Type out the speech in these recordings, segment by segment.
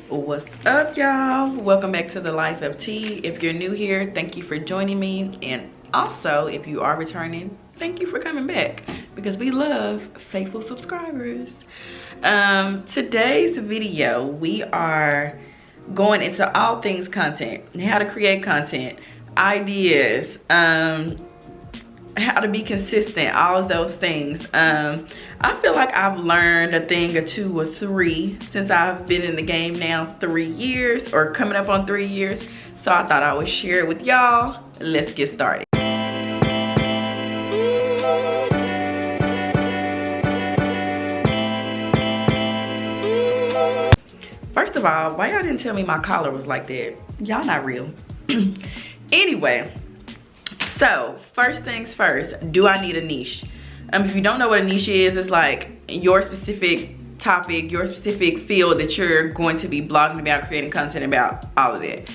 What's up, y'all? Welcome back to the Life of T. If you're new here, thank you for joining me, and also if you are returning, thank you for coming back because we love faithful subscribers. Today's video, we are going into all things content, how to create content, ideas, how to be consistent, all of those things. I feel like I've learned a thing or two or three since I've been in the game now 3 years, or coming up on 3 years. So I thought I would share it with y'all. Let's get started. First of all, why y'all didn't tell me my collar was like that? Y'all not real. Anyway, so first things first, do I need a niche? If you don't know what a niche is, it's like your specific topic, your specific field that you're going to be blogging about, creating content about, all of that.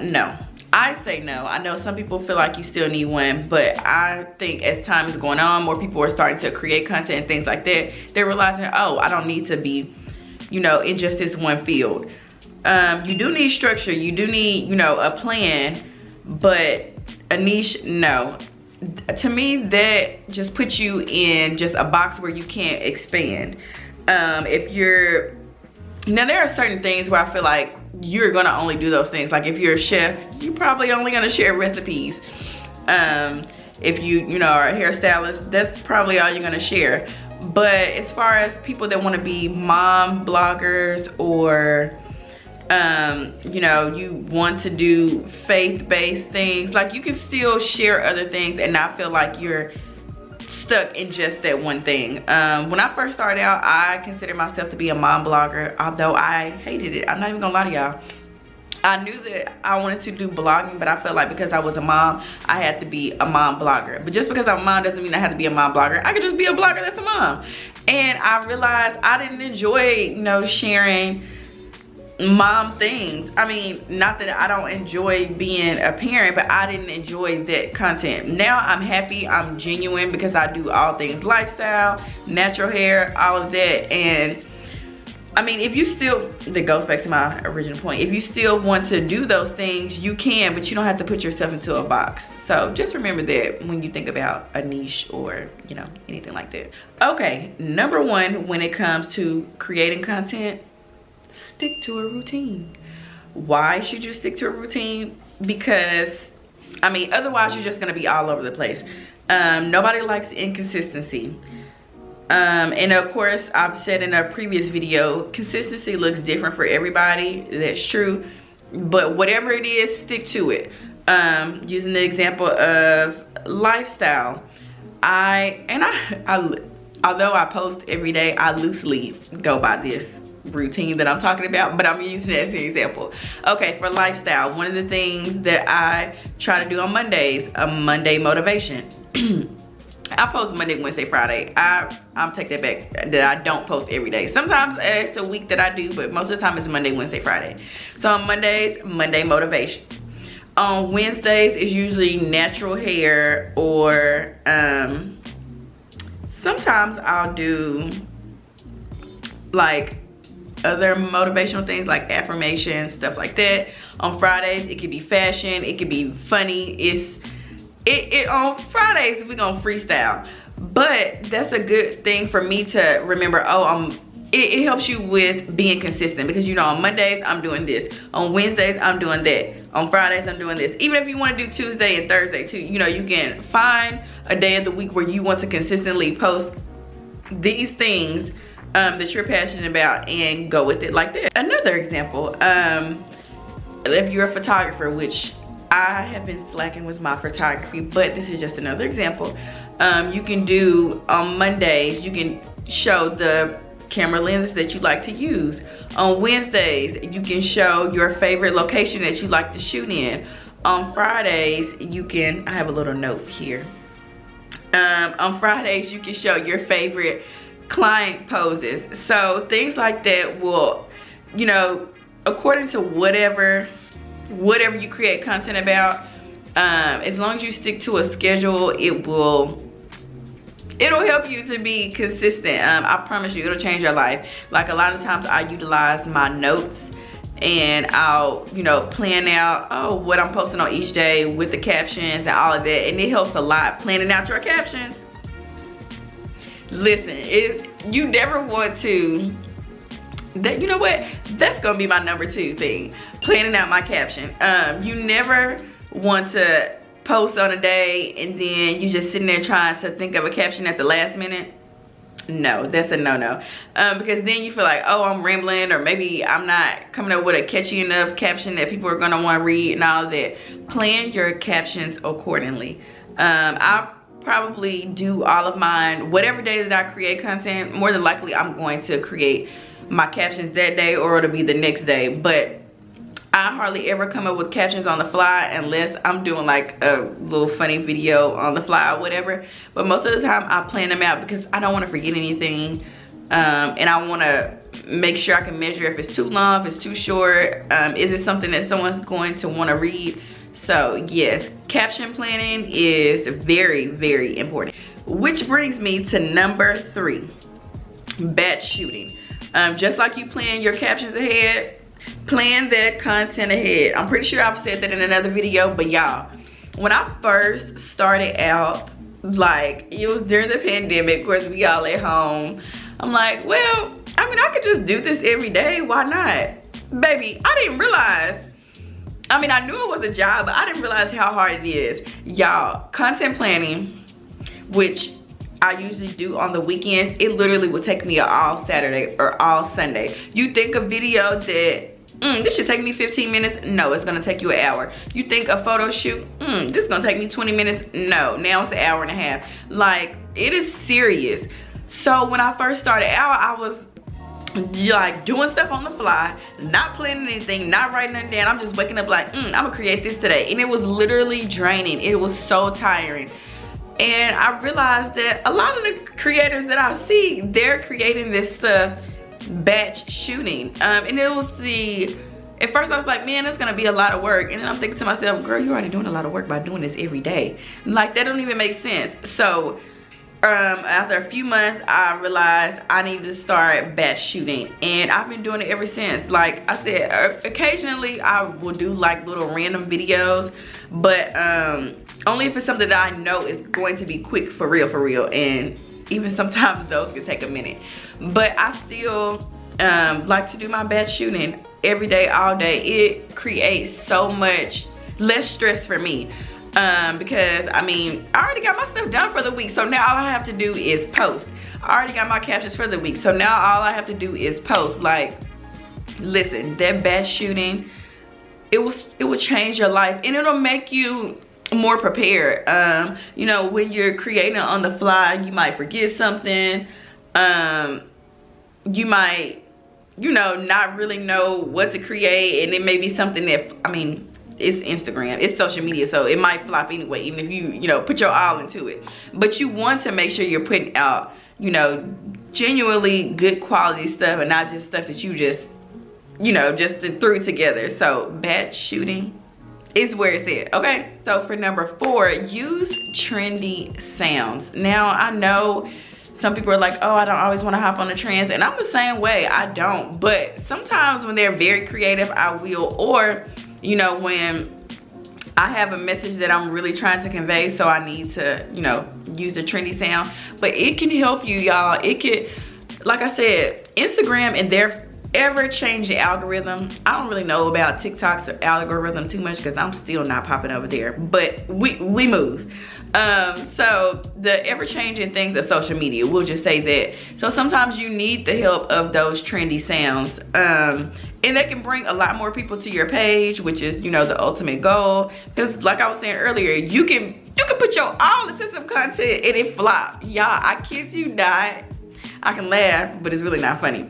No, I say no. I know some people feel like you still need one, but I think as time is going on, more people are starting to create content and things like that. They're realizing, oh, I don't need to be, you know, in just this one field. You do need structure, you do need, you know, a plan, but a niche, no. To me, that just puts you in just a box where you can't expand. If you're, now there are certain things where I feel like you're gonna only do those things. Like if you're a chef, you're probably only gonna share recipes. If you know, are a hairstylist, that's probably all you're gonna share. But as far as people that wanna be mom bloggers, or you know, you want to do faith-based things, like you can still share other things and not feel like you're stuck in just that one thing. When I first started out, I considered myself to be a mom blogger, although I hated it. I'm not even gonna lie to y'all. I knew that I wanted to do blogging, but I felt like because I was a mom, I had to be a mom blogger. But just because I'm a mom doesn't mean I have to be a mom blogger. I could just be a blogger that's a mom. And I realized I didn't enjoy, you know, sharing mom things. I mean, not that I don't enjoy being a parent, but I didn't enjoy that content. Now I'm happy, I'm genuine, because I do all things lifestyle, natural hair, all of that. And I mean, if you still, that goes back to my original point, if you still want to do those things, you can, but you don't have to put yourself into a box. So just remember that when you think about a niche or, you know, anything like that. Okay, number one, when it comes to creating content, stick to a routine. Why should you stick to a routine? Because, I mean, otherwise you're just gonna be all over the place. Nobody likes inconsistency. And of course, I've said in a previous video, consistency looks different for everybody. That's true. But whatever it is, stick to it. Using the example of lifestyle, although I post every day, I loosely go by this routine that I'm talking about, but I'm using it as an example. Okay, for lifestyle, one of the things that I try to do on Mondays, a Monday motivation. I post Monday, Wednesday, Friday. I'll take that back, that I don't post every day. Sometimes it's a week that I do, but most of the time it's Monday, Wednesday, Friday. So on Mondays, Monday motivation. On Wednesdays is usually natural hair, or sometimes I'll do like other motivational things like affirmations, stuff like that. On Fridays, it could be fashion, it could be funny. On Fridays, we're gonna freestyle. But that's a good thing for me to remember. Oh, it helps you with being consistent, because you know, on Mondays, I'm doing this. On Wednesdays, I'm doing that. On Fridays, I'm doing this. Even if you wanna do Tuesday and Thursday too, you know, you can find a day of the week where you want to consistently post these things that you're passionate about and go with it like that. Another example, if you're a photographer, which I have been slacking with my photography, but this is just another example. You can do, on Mondays, you can show the camera lenses that you like to use. On Wednesdays, you can show your favorite location that you like to shoot in. On Fridays, you can, I have a little note here. On Fridays, you can show your favorite client poses. So things like that will, you know, according to whatever you create content about, as long as you stick to a schedule, it'll help you to be consistent. I promise you, it'll change your life. Like a lot of times I utilize my notes and I'll, you know, plan out what I'm posting on each day with the captions and all of that, and it helps a lot. Planning out your captions. Listen, you never want to, you know what, that's gonna be my #2 thing, planning out my caption. You never want to post on a day and then you just sitting there trying to think of a caption at the last minute. No, that's a no-no. Because then you feel like, oh, I'm rambling, or maybe I'm not coming up with a catchy enough caption that people are gonna want to read and all that. Plan your captions accordingly. I probably do all of mine, whatever day that I create content, more than likely I'm going to create my captions that day, or it'll be the next day. But I hardly ever come up with captions on the fly unless I'm doing like a little funny video on the fly or whatever. But most of the time I plan them out because I don't want to forget anything, and I want to make sure I can measure if it's too long, if it's too short, is it something that someone's going to want to read. So yes, caption planning is very, very important. Which brings me to #3, batch shooting. Just like you plan your captions ahead, plan that content ahead. I'm pretty sure I've said that in another video, but y'all, when I first started out, like it was during the pandemic, of course we all at home. I'm like, well, I mean, I could just do this every day, why not? Baby, I didn't realize, I mean, I knew it was a job, but I didn't realize how hard it is. Y'all, content planning, which I usually do on the weekends, it literally will take me all Saturday or all Sunday. You think a video that, this should take me 15 minutes. No, it's gonna take you an hour. You think a photo shoot, this is gonna take me 20 minutes. No, now it's an hour and a half. Like, it is serious. So when I first started out, I was like doing stuff on the fly, not planning anything, not writing nothing down. I'm just waking up like, I'm gonna create this today. And it was literally draining. It was so tiring. And I realized that a lot of the creators that I see, they're creating this stuff batch shooting. And it was at first I was like, man, that's gonna be a lot of work. And then I'm thinking to myself, girl, you're already doing a lot of work by doing this every day. Like, that don't even make sense. So after a few months, I realized I need to start batch shooting, and I've been doing it ever since. Like I said, occasionally I will do like little random videos, but only if it's something that I know is going to be quick, for real, and even sometimes those can take a minute. But I still like to do my batch shooting every day, all day. It creates so much less stress for me. Because I mean, I already got my stuff done for the week, so now all I have to do is post. I already got my captions for the week, so now all I have to do is post. Like, listen, that batch shooting, it will change your life, and it'll make you more prepared. You know, when you're creating on the fly, you might forget something. You might, you know, not really know what to create, and it may be something that, I mean, it's Instagram, it's social media, so it might flop anyway, even if you know, put your all into it. But you want to make sure you're putting out, you know, genuinely good quality stuff, and not just stuff that you just, you know, just threw together. So batch shooting is where it's at, okay? So for #4, use trendy sounds. Now, I know some people are like, oh, I don't always want to hop on the trends, and I'm the same way. I don't, but sometimes when they're very creative, I will. Or, you know, when I have a message that I'm really trying to convey, so I need to, you know, use a trendy sound. But it can help you, y'all. It could, like I said, Instagram and their ever-changing algorithm. I don't really know about TikTok's algorithm too much because I'm still not popping over there, but we move. So the ever-changing things of social media, we'll just say that. So sometimes you need the help of those trendy sounds, and they can bring a lot more people to your page, which is, you know, the ultimate goal. Because like I was saying earlier, you can put your all into some content and it flop. Y'all, I kid you not. I can laugh, but it's really not funny.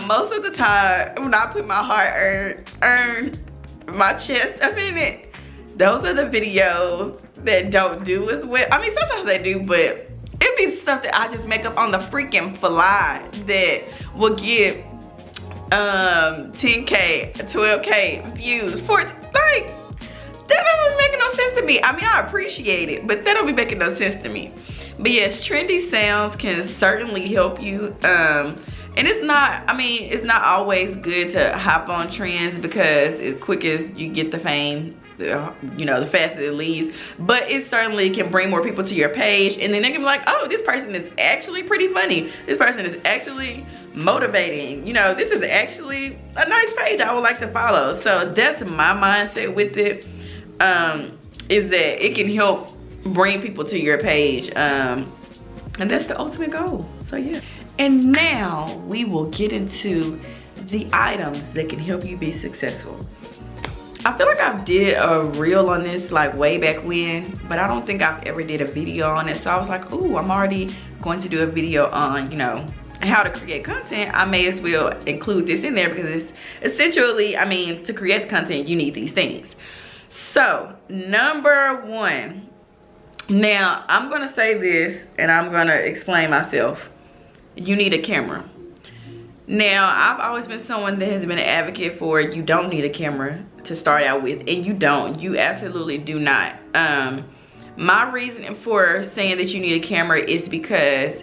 Most of the time, when I put my heart earned my chest up in it, those are the videos that don't do as well. I mean, sometimes they do, but it be stuff that I just make up on the freaking fly that will get 10K, 12K views. Like, that don't be making no sense to me. I mean, I appreciate it, but that don't be making no sense to me. But yes, trendy sounds can certainly help you. And it's not, I mean, it's not always good to hop on trends because as quick as you get the fame, you know, the faster it leaves. But it certainly can bring more people to your page, and then they can be like, oh, this person is actually pretty funny. This person is actually motivating. You know, this is actually a nice page I would like to follow. So that's my mindset with it, is that it can help bring people to your page. And that's the ultimate goal. So yeah. And now we will get into the items that can help you be successful. I feel like I did a reel on this like way back when, but I don't think I've ever did a video on it. So I was like, ooh, I'm already going to do a video on, you know, how to create content. I may as well include this in there because it's essentially, I mean, to create the content, you need these things. So number one, now I'm gonna say this and I'm gonna explain myself. You need a camera. Now, I've always been someone that has been an advocate for you don't need a camera to start out with, and you don't. You absolutely do not. My reason for saying that you need a camera is because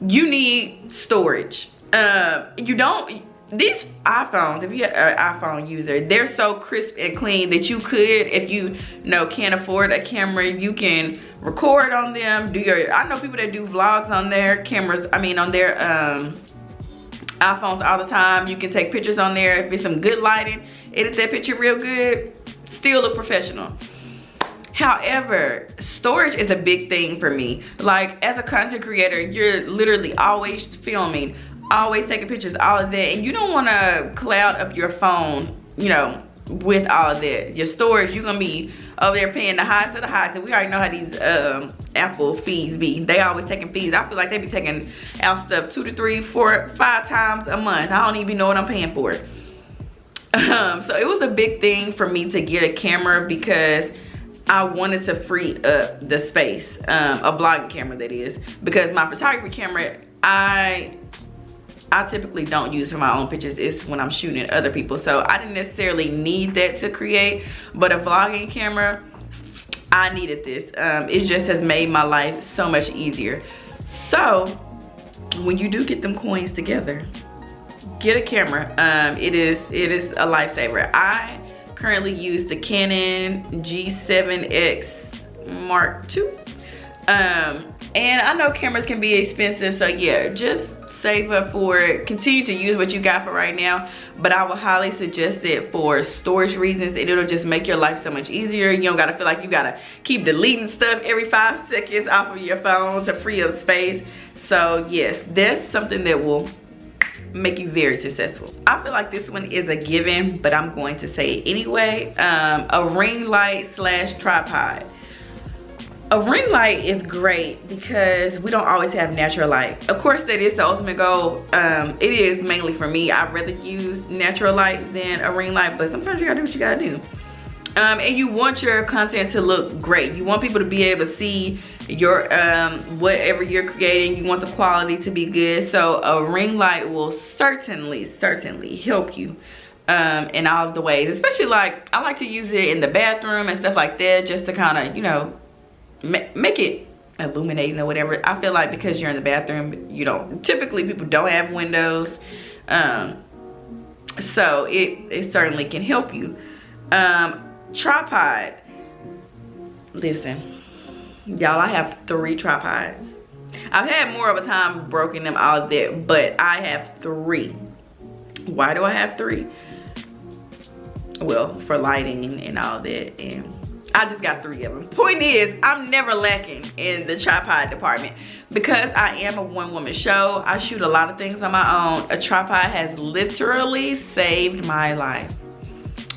you need storage. You don't, these iPhones, if you're an iPhone user, they're so crisp and clean that you could, if you know, can't afford a camera, you can record on them, do your, I know people that do vlogs on their cameras, I mean on their iPhones all the time. You can take pictures on there. If it's some good lighting, edit that picture real good, still look professional. However, storage is a big thing for me. Like, as a content creator, you're literally always filming, always taking pictures, all of that, and you don't want to cloud up your phone, you know, with all of that. Your storage, you're gonna be over there paying the highest of the highest, and we already know how these Apple fees be. They always taking fees. I feel like they be taking out stuff 2 to 3, 4, 5 times a month. I don't even know what I'm paying for it. So it was a big thing for me to get a camera because I wanted to free up the space, a vlogging camera that is, because my photography camera, I typically don't use for my own pictures. It's when I'm shooting other people. So I didn't necessarily need that to create, but a vlogging camera, I needed this. It just has made my life so much easier. So when you do get them coins together, get a camera. It is a lifesaver. I currently use the Canon G7X Mark II. And I know cameras can be expensive, so yeah, just save up for it. Continue to use what you got for right now, but I would highly suggest it for storage reasons, and it'll just make your life so much easier. You don't gotta feel like you gotta keep deleting stuff every 5 seconds off of your phone to free up space. So yes, that's something that will make you very successful. I feel like this one is a given, but I'm going to say it anyway. A ring light / tripod. A ring light is great because we don't always have natural light. Of course, that is the ultimate goal. It is mainly for me. I'd rather use natural light than a ring light, but sometimes you gotta do what you gotta do. And you want your content to look great. You want people to be able to see your whatever you're creating. You want the quality to be good. So a ring light will certainly help you in all of the ways. Especially, like, I like to use it in the bathroom and stuff like that, just to kind of, you know, make it illuminating or whatever. I feel like because you're in the bathroom, you don't, typically people don't have windows, so it certainly can help you. Tripod, listen y'all, I have 3 tripods. I've had more of a time broken them, all of that, but I have 3. Why do I have 3? Well, for lighting and all that, and I just got 3 of them. Point is, I'm never lacking in the tripod department because I am a one-woman show. I shoot a lot of things on my own. A tripod has literally saved my life.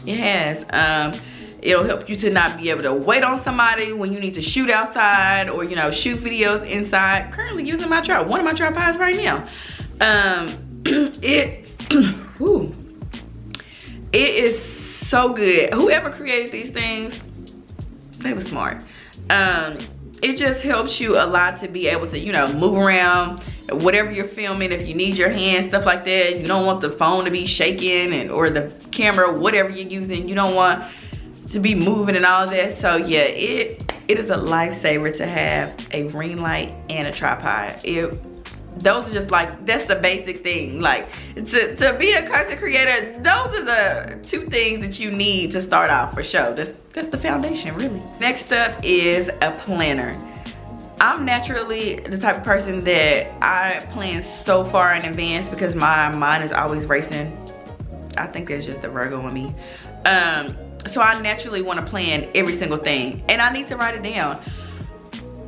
It has. It'll help you to not be able to wait on somebody when you need to shoot outside or, you know, shoot videos inside. Currently using my one of my tripods right now. It is so good. Whoever created these things, they were smart. It just helps you a lot to be able to, you know, move around whatever you're filming. If you need your hands, stuff like that, you don't want the phone to be shaking, and or the camera, whatever you're using, you don't want to be moving and all of that. So yeah, it It is a lifesaver to have a ring light and a tripod. Those are just like, that's the basic thing. Like, to be a content creator, those are the 2 things that you need to start off for sure. That's the foundation, really. Next up is a planner. I'm naturally the type of person that I plan so far in advance because my mind is always racing. I think that's just the Virgo in me. So I naturally want to plan every single thing, and I need to write it down.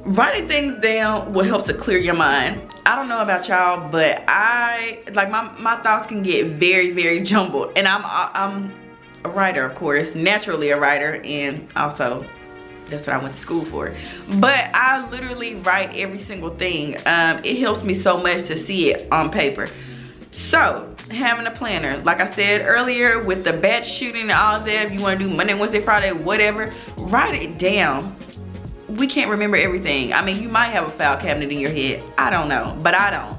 Writing things down will help to clear your mind. I don't know about y'all, but my thoughts can get very, very jumbled. And I'm a writer, of course, naturally a writer, and also that's what I went to school for. But I literally write every single thing. It helps me so much to see it on paper. So having a planner, like I said earlier, with the batch shooting and all that, if you want to do Monday, Wednesday, Friday, whatever, write it down. We can't remember everything. I mean, you might have a file cabinet in your head. I don't know, but I don't.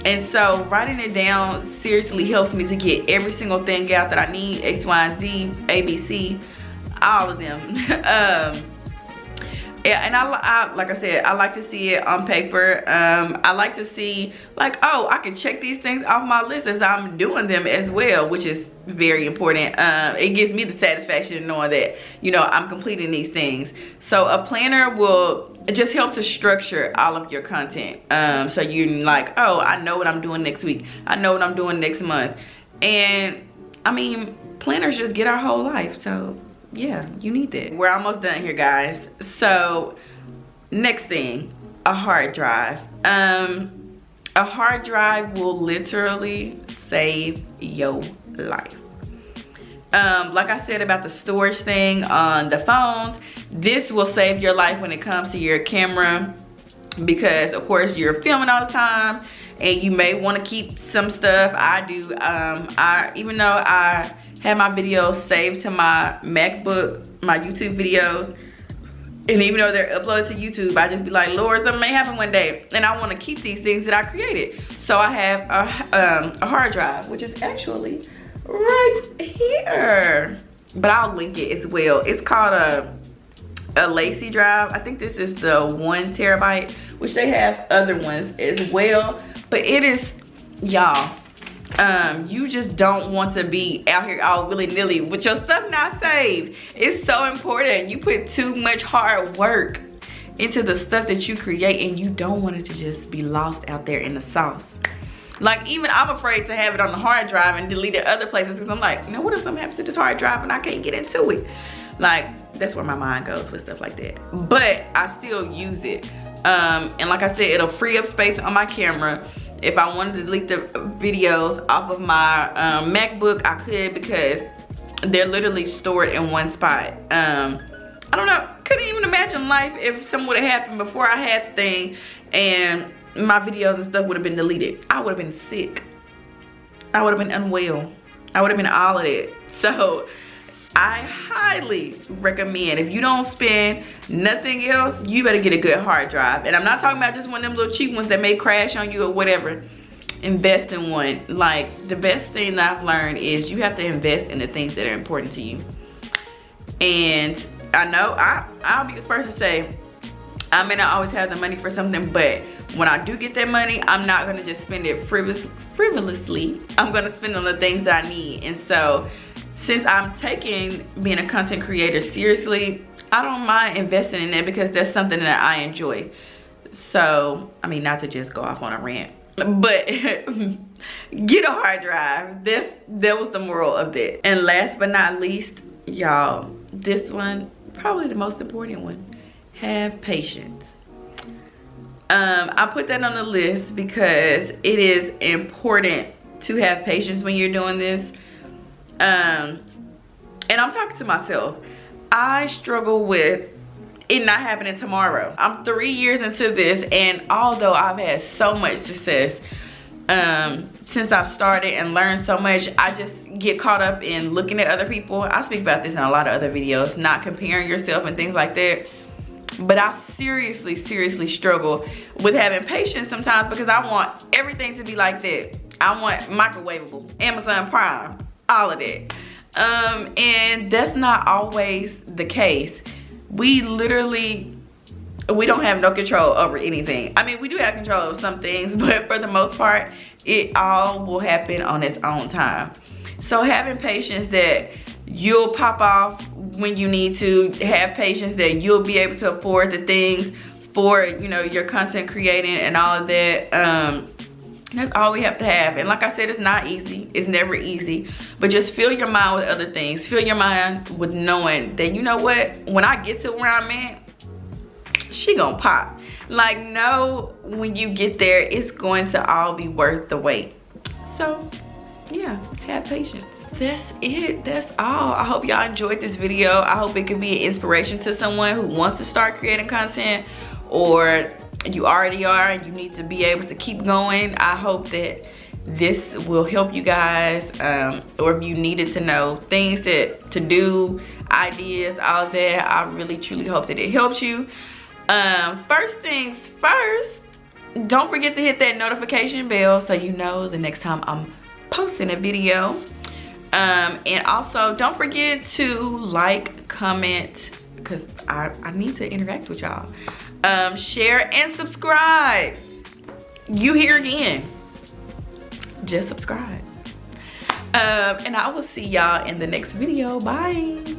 And so writing it down seriously helps me to get every single thing out that I need, X, Y, and Z, A, B, C, all of them. Yeah, and I like I said, I like to see it on paper. I like to see, like, oh, I can check these things off my list as I'm doing them as well, which is very important. It gives me the satisfaction knowing that, you know, I'm completing these things. So a planner will just help to structure all of your content. So you're like, oh, I know what I'm doing next week. I know what I'm doing next month. And I mean, planners just get our whole life. So yeah, you need that. We're almost done here, guys. So next thing, a hard drive. A hard drive will literally save your life. Like I said about the storage thing on the phones, this will save your life when it comes to your camera, because of course you're filming all the time and you may want to keep some stuff. I do. Even though I have my videos saved to my MacBook, my YouTube videos, and even though they're uploaded to YouTube, I just be like, Lord, something may happen one day, and I want to keep these things that I created. So I have a hard drive, which is actually right here, but I'll link it as well. It's called a Lacy drive. I think this is the 1 terabyte, which they have other ones as well, but it is, y'all, you just don't want to be out here all willy-nilly with your stuff not saved. It's so important. You put too much hard work into the stuff that you create, and you don't want it to just be lost out there in the sauce. Like, even I'm afraid to have it on the hard drive and delete it other places, because I'm like, you know, what if something happens to this hard drive and I can't get into it? Like, that's where my mind goes with stuff like that. But I still use it. And like I said, it'll free up space on my camera. If I wanted to delete the videos off of my MacBook, I could, because they're literally stored in one spot. I don't know, couldn't even imagine life if something would have happened before I had the thing and my videos and stuff would have been deleted. I would have been sick. I would have been unwell. I would have been all of it. So I highly recommend, if you don't spend nothing else, you better get a good hard drive. And I'm not talking about just one of them little cheap ones that may crash on you or whatever. Invest in one. Like, the best thing that I've learned is you have to invest in the things that are important to you. And I know I'll be the first to say, I may not always have the money for something, but when I do get that money, I'm not gonna just spend it frivolously. I'm gonna spend on the things that I need. And so, since I'm taking being a content creator seriously, I don't mind investing in it, because that's something that I enjoy. So, I mean, not to just go off on a rant, but get a hard drive. That was the moral of that. And last but not least, y'all, this one, probably the most important one, have patience. I put that on the list because it is important to have patience when you're doing this. And I'm talking to myself. I struggle with it not happening tomorrow. I'm 3 years into this, and although I've had so much success since I've started and learned so much, I just get caught up in looking at other people. I speak about this in a lot of other videos, not comparing yourself and things like that. But I seriously struggle with having patience sometimes, because I want everything to be like that. I want microwavable, Amazon Prime, all of that. And that's not always the case. we don't have no control over anything. I mean, we do have control over some things, but for the most part, it all will happen on its own time. So having patience that you'll pop off when you need to, have patience that you'll be able to afford the things for, you know, your content creating and all of that. That's all we have to have. And like I said, it's not easy. It's never easy. But just fill your mind with other things. Fill your mind with knowing that, you know what, when I get to where I'm at, she gonna pop. Like, know when you get there, it's going to all be worth the wait. So yeah, have patience. That's it. That's all. I hope y'all enjoyed this video. I hope it could be an inspiration to someone who wants to start creating content, or you already are and you need to be able to keep going. I hope that this will help you guys, or if you needed to know things that to do, ideas, all that, I really truly hope that it helps you. First things first, don't forget to hit that notification bell so you know the next time I'm posting a video. And also don't forget to like, comment, because I need to interact with y'all. Share and subscribe. You here again, just subscribe. And I will see y'all in the next video. Bye.